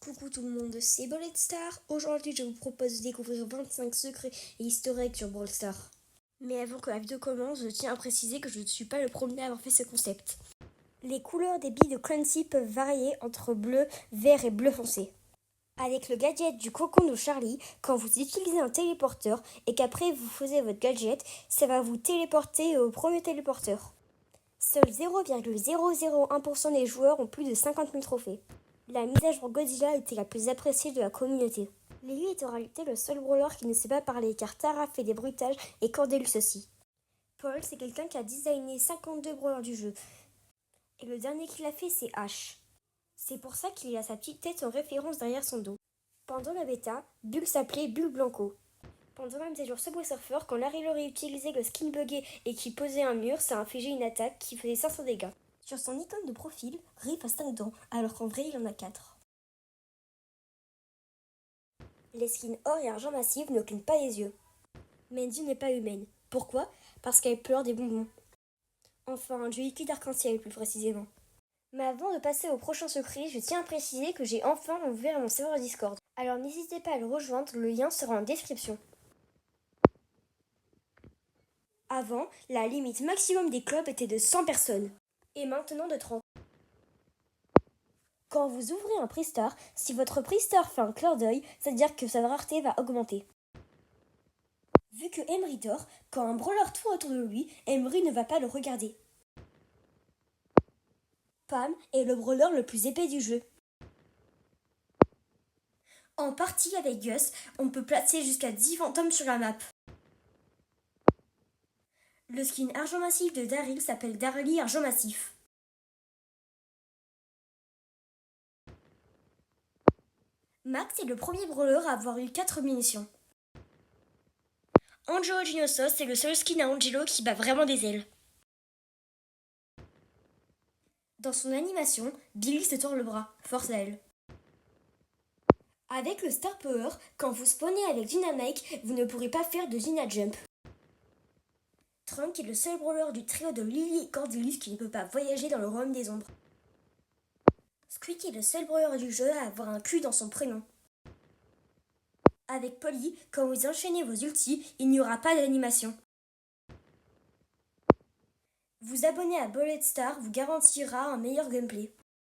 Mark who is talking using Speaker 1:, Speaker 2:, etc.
Speaker 1: Coucou tout le monde, c'est Bullet Star. Aujourd'hui, je vous propose de découvrir 25 secrets et historiques sur Brawl Stars. Mais avant que la vidéo commence, je tiens à préciser que je ne suis pas le premier à avoir fait ce concept. Les couleurs des billes de Clancy peuvent varier entre bleu, vert et bleu foncé. Avec le gadget du cocon de Charlie, quand vous utilisez un téléporteur et qu'après vous faisiez votre gadget, ça va vous téléporter au premier téléporteur. Seuls 0,001% des joueurs ont plus de 50 000 trophées. La mise à jour Godzilla était la plus appréciée de la communauté. Lily est en réalité le seul brawler qui ne sait pas parler car Tara fait des bruitages et Cordelus aussi. Paul, c'est quelqu'un qui a designé 52 brawlers du jeu. Et le dernier qu'il a fait, c'est Ash. C'est pour ça qu'il a sa petite tête en référence derrière son dos. Pendant la bêta, Bull s'appelait Bull Blanco. Pendant la mise à jour Subway Surfer, quand Larry Laurie utilisait le skin buggé et qui posait un mur, ça infligeait une attaque qui faisait 500 dégâts. Sur son icône de profil, Riff a 5 dents, alors qu'en vrai il en a 4. Les skins or et argent massif ne clignent pas les yeux. Mandy n'est pas humaine. Pourquoi ? Parce qu'elle pleure des bonbons. Enfin, du liquide arc-en-ciel plus précisément. Mais avant de passer au prochain secret, je tiens à préciser que j'ai enfin ouvert mon serveur Discord. Alors n'hésitez pas à le rejoindre, le lien sera en description. Avant, la limite maximum des clubs était de 100 personnes. Et maintenant de 30. Quand vous ouvrez un Pristar, si votre Pristar fait un clin d'œil, c'est-à-dire que sa rareté va augmenter. Vu que Emery dort, quand un brawler tourne autour de lui, Emery ne va pas le regarder. Pam est le brawler le plus épais du jeu. En partie avec Gus, on peut placer jusqu'à 10 fantômes sur la map. Le skin argent massif de Daryl s'appelle Darly argent massif. Max est le premier brawler à avoir eu 4 munitions. Angelo Ginosos est le seul skin à Angelo qui bat vraiment des ailes. Dans son animation, Billy se tord le bras, force à elle. Avec le Star Power, quand vous spawnez avec Dynamike, vous ne pourrez pas faire de Dyna Jump. Trunk est le seul brawler du trio de Lily et Cordelus qui ne peut pas voyager dans le royaume des ombres. Squeak est le seul brawler du jeu à avoir un Q dans son prénom. Avec Polly, quand vous enchaînez vos ultis, il n'y aura pas d'animation. Vous abonner à Bullet Star vous garantira un meilleur gameplay.